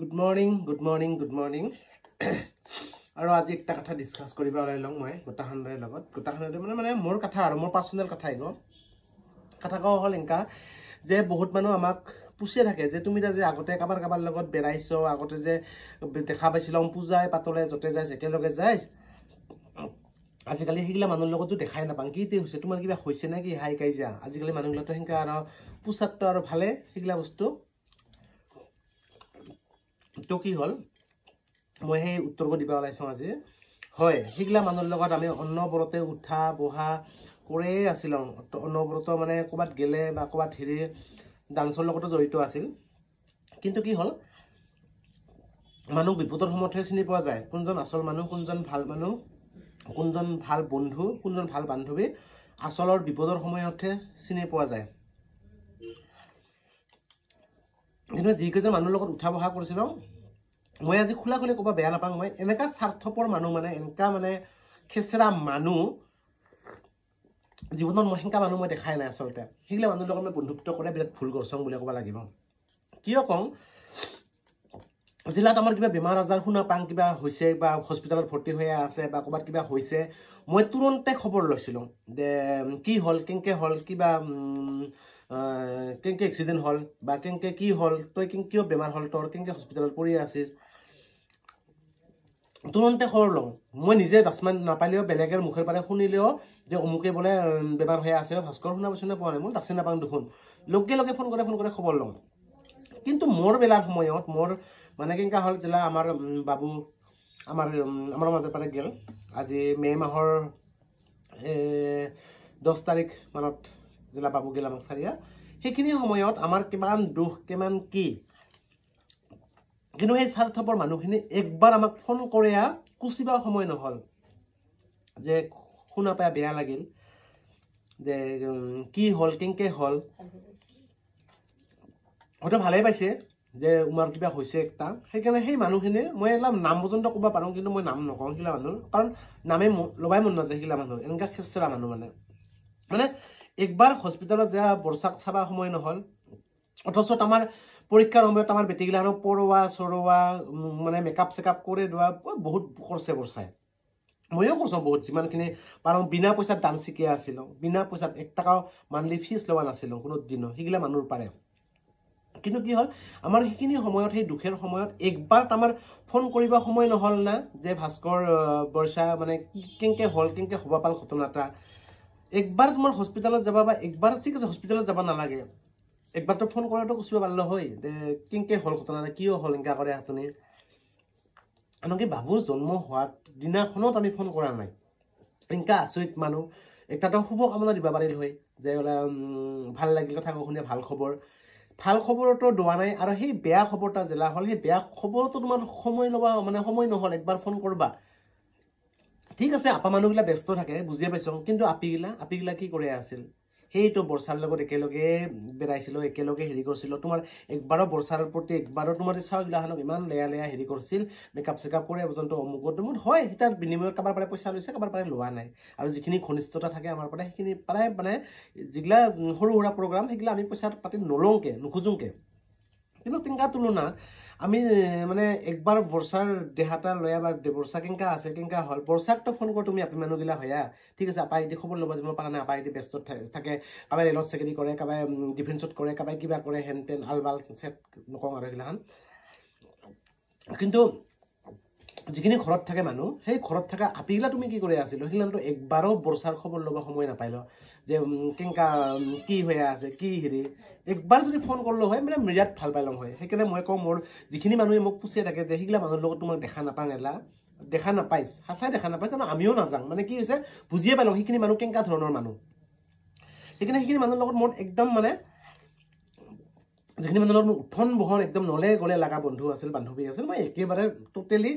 Good morning, good morning, good morning. আৰু আজি একটা কথা ডিসকাস কৰিব ওলাইলং মই গোটাখনৰে লগত গোটাখনৰে মানে মোৰ কথা আৰু মোৰ পাৰ্সোনাল কথা আইগো কথা কও হল এনকা যে বহুত মানুহ আমাক পুছিয়ে থাকে যে তুমি যে আগতে কাবাৰ লগত বেৰাইছো আগতে যে দেখা পাইছিলাম পূজায় পাতলে জতে যায় একেলগে যায় আজিকালি হিগলা মানুহৰ লগতো দেখাই নাপাং কিতে হৈছে তোমাৰ কিবা হৈছে না কি হাই কাইজা আজিকালি মানুহগুলো তো হেনকা আৰু পুছাতটো আৰু ভালে হিগলা বস্তু তো কি হল মই হে উত্তৰ দিবা ওলাইছো আজি হয় হিগলা মানুহৰ লগত আমি অন্নবৰতে উঠা বহা কৰে আছিল অন্নবৰত মানে কবাত গেলে বা কবাত হেৰি ডান্সৰ লগতো জড়িত আছিল কিন্তু কি হল মানুহ বিপদৰ সময়তহে চিনি পোৱা যায় কোনজন আসল মানুহ কোনজন ভাল মানুহ কোনজন ভাল বন্ধু কোনজন ভাল বান্ধৱী আসলৰ বিপদৰ সময়তহে চিনি পোৱা যায় কিন্তু যিকেইজন মানুহৰ লগত উঠা বহা কৰিছিল মই আজি খোলা খুলি কবা বেয়া নাপাং মই এনেকা স্বাৰ্থপৰ মানুহ মানে এনেকা মানে খেচৰা মানুহ জীৱনত মই হেনকা মানুহ মই দেখাই নাই আসলতে হিগলা মানুহৰ লগত মই বন্ধুত্ব কৰে বিৰাট ভুল কৰছং বুলি কবা লাগিব কিয় কং জিলাত আমাৰ কিবা বেমাৰ আজাৰ শুনা পাং কিবা হৈছে বা হস্পিটালত ভৰ্তি হৈ আছে বা কবাত কিবা হৈছে মই তুৰন্তে খবৰ লৈছিলো যে কি হল কেনকে হল কিবা কেনকে এক্সিডেন্ট হল বা কেনকে কি হল তই কিয় বেমাৰ হল তোৰ কেনকে হস্পিটালত পৰি আছিস তুৰন্তে খবৰ লওঁ মই নিজে দাসমান নাপালেও বেলেগৰ মুখৰ পাৰে শুনিলেও যে অমুকে বলে বেমাৰ হৈ আছে ভাস্কৰ শুনা বছনে পোৱা নাই মই দাসে নাপাং দেখোন লগে লগে ফোন কৰে খবৰ লওঁ কিন্তু মোৰ বেলাৰ সময়ত মোৰ মানে কেনকা হল জিলা আমাৰ বাবু আমাৰ মাজৰ পাৰে গেল আজি মে মাহৰ 10 তাৰিখ মানত জিলা বাবু গেল আমাক সাৰিয়া সেইখিনি সময়ত আমাৰ কিমান দুখ কিমান কি কিন্তু এই স্বাৰ্থপৰ মানুহখিনি একবাৰ আমাক ফোন কৰিয়া কুচিবা সময় নহল যে শুনা পায় বেয়া লাগিল যে কি হল কেনকে হল হয়তো ভালে পাইছে যে উমাৰ কিবা হৈছে একটা সেইকাৰণে সেই মানুহখিনি মই এলাম নাম পৰ্যন্ত ক'ব পাৰোঁ কিন্তু মই নাম নকওঁ হিলা মানুহৰ কাৰণ নামে লবাই মন নাযায় হিলা মানুহৰ এনেকা খেচৰা মানুহ মানে একবাৰ হস্পিটালত যা বৰ্ষাক চাবা সময় নহল অথচ আমাৰ পৰীক্ষাৰ সময়ত আমাৰ বেটিগিলানো পৰৱা সৰৱা মানে মেকআপ চেকআপ কৰি দোৱা বহুত কৰছে বৰ্ষাই ময়ো কৰছো বহুত যিমানখিনি পাৰোঁ বিনা পইচাত ডান্স শিকি আছিলোঁ বিনা পইচাত 1 টাকাও মান্থলি ফিজ লোৱা নাছিলোঁ কোনো দিনো হিগলা মানুহৰ পাৰে কিন্তু কি হল আমাৰ সেইখিনি সময়ত সেই দুখেৰ সময়ত একবাৰ আমাৰ ফোন কৰিব সময় নহল না যে ভাস্কৰ বৰ্ষা মানে কেনকে হল কেনকে হবা পাল ঘটনাটা একবাৰ তোমাৰ হস্পিটালত যাবা বা একবাৰ ঠিক আছে হস্পিটালত যাব নালাগে একবাৰ তো ফোন কৰাটো কুচিব পাৰলো হয় যে কেনকে হল ঘটনাটা কিয় হল এনেকা কৰে হাতনি আনকি বাবু জন্ম হোৱাৰ দিনাখনত আমি ফোন কৰা নাই এনেকা আচৰিত মানুহ একটাতো শুভকামনা দিবা পাৰিল হয় যে ভাল লাগিল কথা শুনে ভাল খবৰটো দোৱা নাই আৰু সেই বেয়া খবৰটা জিলা হল সেই বেয়া খবৰটো তোমাৰ সময় লবা মানে সময় নহল একবাৰ ফোন কৰবা ঠিক আছে আপা মানুহগিলা ব্যস্ত থাকে বুজিয়ে পাইছো কিন্তু আপিগিলা কি কৰে আছিল সেইটো বৰ্ষাৰ লগত একেলগে বেৰাইছিল একেলগে হেৰি কৰিছিল তোমাৰ একবাৰো বৰ্ষাৰ প্ৰতি একবাৰো তোমাৰ চাওগিলাখনক ইমান লেয়া হেৰি কৰিছিল মেকআপ চেকআপ কৰে পৰ্যন্ত অমুকত হয় তাৰ বিনিময়ত কাবাৰ পাৰে পইচা লৈছে কাবাৰ পাৰে লোৱা নাই আৰু যিখিনি ঘনিষ্ঠতা থাকে আমাৰ পাৰে সেইখিনি প্ৰায় মানে যিগিলা সৰু সুৰা প্ৰগ্ৰাম সেইগিলা আমি পইচা পাতি নলওঁকে নুখোজোঁকে কিন্তু তেনেকা তুলনা আমি মানে একবাৰ বৰ্ষাৰ দেহাটা লয়া বা বৰ্ষা কেনকা আছে কেনকা হল বৰ্ষাকটো ফোন কৰ তুমি আপি মানুহগিলা হয়া ঠিক আছে আপা এটি খবৰ ল'ব যাব পাৰা নাই আপা এটি ব্যস্ত থাকে কাবাই ৰেলত চাকৰি কৰে কাবাই ডিফেন্সত কৰে কাবাই কিবা কৰে হেনটেন আলবাল চেট নকওঁ আৰু এইগিলাখান কিন্তু যিখিনি ঘৰত থাকে মানুহ সেই ঘৰত থকা আপিগিলা তুমি কি কৰি আছিলো সেইগিলাটো একবাৰো বৰ্ষাৰ খবৰ ল'ব সময় নাপাইলো যে কেনকা কি হৈ আছে কি হেৰি একবাৰ যদি ফোন কৰলো হয় মানে বিৰাট ভাল পাইলং হয় সেইকাৰণে মই কওঁ মোৰ যিখিনি মানুহে মোক পুছিয়ে থাকে যে সেইগিলা মানুহৰ লগত তোমাক দেখা নাপাং এলা দেখা নাপাইছ সঁচাই দেখা নাপাইছ জানো আমিও নাযাং মানে কি হৈছে বুজিয়ে পাইলং সেইখিনি মানুহ কেনকা ধৰণৰ মানুহ সেইখিনি মানুহৰ লগত মোৰ একদম মানে যিখিনি মানুহৰ লগত উঠন বহন একদম নলে গলে লগা বন্ধু আছিল বান্ধৱী আছিল মই একেবাৰে টোটেলি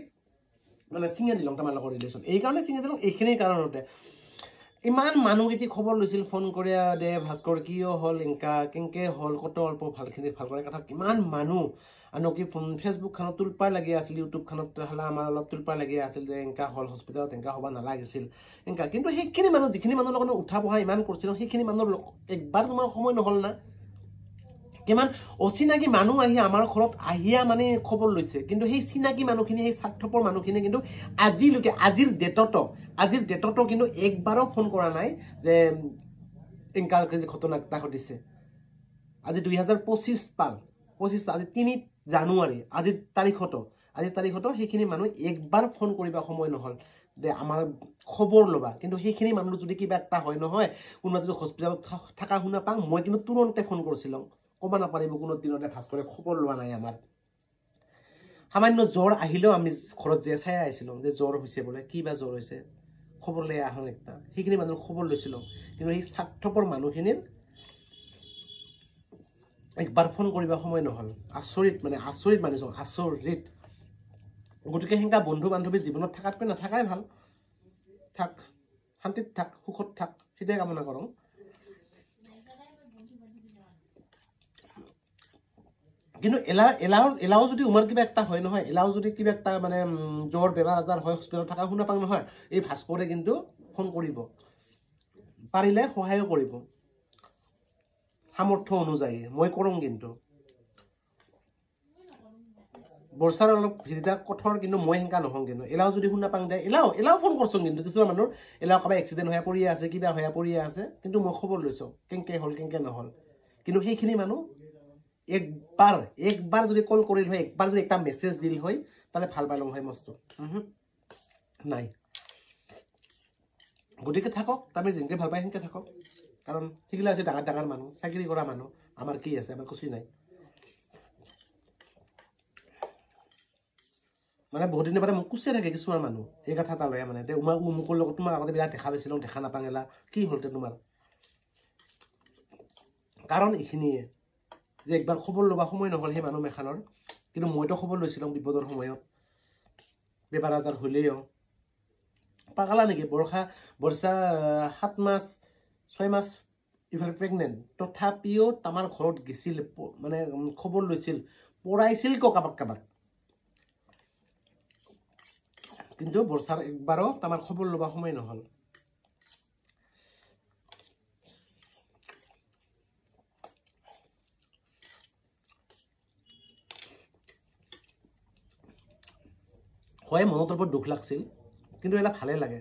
মানে চিঙে দিলং তোমাৰ লগত ৰিলেশ্যন এই কাৰণে চিঙে দিলং এইখিনি কাৰণতে ইমান মানুহগিটি খবৰ লৈছিল ফোন কৰিয়া দে ভাস্কৰ কিয় হল এনেকা কেনকে হল কত অল্প ভালখিনি ভাল কৰে কথা কিমান মানুহ আনকি ফেচবুক খানত তুলপাৰ লাগি আছিল ইউটিউব খানত হলা আমাৰ অলপ তুলপাৰ লাগি আছিল যে এনেকা হল হস্পিটালত এনেকা হবা নালাগিছিল এনেকা কিন্তু সেইখিনি মানুহ যিখিনি মানুহৰ লগত উঠা বহা ইমান কৰিছিল সেইখিনি মানুহৰ একবাৰ তোমাৰ সময় নহল না কিমান অচিনাকি মানুহ আহি আমাৰ ঘৰত আহিয়া মানে খবৰ লৈছে কিন্তু সেই চিনাকি মানুহখিনি সেই স্বাৰ্থপৰ মানুহখিনি কিন্তু আজিলৈকে আজিৰ ডেটতো কিন্তু একবাৰো ফোন কৰা নাই যে এনেকা যে ঘটনা এটা ঘটিছে আজি 2025 পাল 25 আজি 3 জানুৱাৰী আজিৰ তাৰিখতো সেইখিনি মানুহ একবাৰ ফোন কৰিবা সময় নহল যে আমাৰ খবৰ লবা কিন্তু সেইখিনি মানুহ যদি কিবা এটা হয় নহয় কোনোবা যদি হস্পিটালত থাকা শুনা পাং মই কিন্তু তুৰন্তে ফোন কৰিছিলাম কবা নাপাৰিব কোনো দিনতে ভাস্কৰে খবৰ লোৱা নাই আমাৰ সামান্য জ্বৰ আহিলেও আমি ঘৰত যে চাই আহিছিলাম যে জ্বৰ হৈছে বোলে কিবা জ্বৰ হৈছে খবৰ লৈ আহোঁ একটা সেইখিনি মানুহ খবৰ লৈছিলাম কিন্তু সেই স্বাৰ্থপৰ মানুহখিনিৰ একবাৰ ফোন কৰিবা সময় নহল আচৰিত মানিছো আচৰিত গতিকে হেংকা বন্ধু বান্ধৱী জীৱনত থাকাতকৈ নাথাকাই ভাল থাক শান্তিত থাক সুখত থাক সেইটাই কামনা কৰোঁ কিন্তু এলাও যদি উমাৰ কিবা একটা হয় নহয় এলাও যদি কিবা একটা মানে জ্বৰ বেমাৰ আজাৰ হয় হস্পিটালত থাকা শুনা পাং নহয় এই ভাস্কৰে কিন্তু ফোন কৰিব পাৰিলে সহায়ো কৰিব সামৰ্থ্য অনুযায়ী মই কৰোঁ কিন্তু বৰ্ষাৰ অলপ ভিডিটা কঠোৰ কিন্তু মই হেংকা নহওঁ কিন্তু এলাও যদি শুনা পাং দে এলাও ফোন কৰছোঁ কিন্তু কিছুমান মানুহৰ এলাও কাবাই এক্সিডেণ্ট হৈ পৰিয়ে আছে কিবা হৈ পৰিয়ে আছে কিন্তু মই খবৰ লৈছোঁ কেংকে হ'ল কেংকে নহ'ল কিন্তু সেইখিনি মানুহ একবাৰ যদি কল কৰিল হয় একবাৰ যদি একটা মেছেজ দিল হয় তাহলে ভাল পালোঁ হয় মস্ত নাই গতিকে থাকক তাৰমানে যেনেকে ভাল পায় সেনেকে থাকক কাৰণ সেইগিলা হৈছে ডাঙৰ মানুহ চাকৰি কৰা মানুহ আমাৰ কি আছে আমাৰ কিছুই নাই মানে বহুত দিনৰ পৰা মোক কুচিয়াই থাকে কিছুমান মানুহ এই কথা এটা লয় মানে মুকৰ লগত তোমাক আগতে বিৰাট দেখা পাইছিলোঁ দেখা নাপাঙেলা কি হ'লতে তোমাৰ কাৰণ এইখিনিয়ে যে একবাৰ খবৰ ল'বা সময় নহ'ল সেই মানুহ মেখানৰ কিন্তু মইতো খবৰ লৈছিলোঁ বিপদৰ সময়ত বেমাৰ আজাৰ হ'লেও পাগলা নেকি বৰ্ষা 7 মাস 6 মাস ইফালে প্ৰেগনেণ্ট তথাপিও আমাৰ ঘৰত গেছিল মানে খবৰ লৈছিল পঢ়াইছিল কাবাক কিন্তু বৰ্ষাৰ একবাৰো আমাৰ খবৰ ল'বা সময় নহ'ল হয় মনত অলপ দুখ লাগছিল কিন্তু এলা ভালে লাগে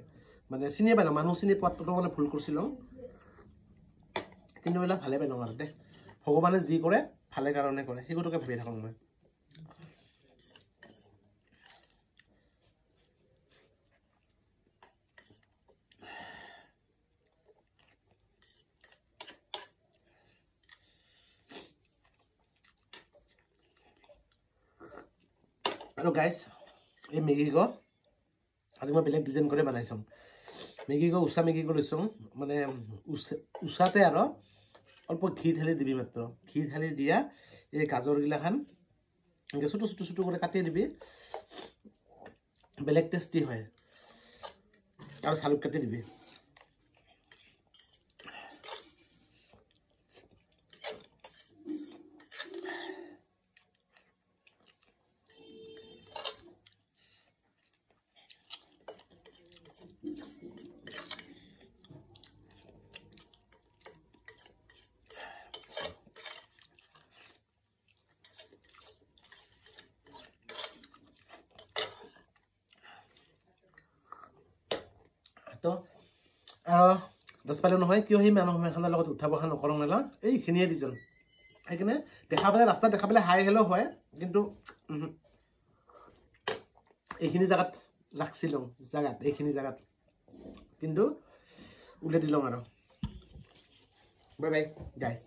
মানে চিনি পাই না মানুহ চিনি পোৱাটো মানে ভুল কৰিছিলোঁ কিন্তু এলা ভালে পাই না দে ভগৱানে যি কৰে ভালে কাৰণে কৰে সেইটোকে ভাবি থাকোঁ মই আৰু গাইজ এই মেগীক আজি মই বেলেগ ডিজাইন কৰি বনাইছোঁ মেগীক উষা মেগীক লৈছোঁ মানে উষাতে আৰু অল্প ঘি ঢালি দিবি মাত্ৰ ঘি ঢালি দিয়া এই গাজৰগিলাখান এনেকৈ ছোটো কৰি কাটি দিবি বেলেগ টেষ্টি হয় আৰু চালুক কাটি দিবি তো আৰু দছ পালে নহয় কিয় সেই মানুহ মেখানৰ লগত উঠা বহা নকৰোঁ মেলা এইখিনিয়ে দিজন সেইকাৰণে দেখা পালে ৰাস্তাত দেখা পালে হাই হেল্ল' হয় কিন্তু এইখিনি জেগাত লাগছিলোঁ এইখিনি জেগাত কিন্তু উলিয়াই দিলোঁ আৰু বাই বাই গাইজ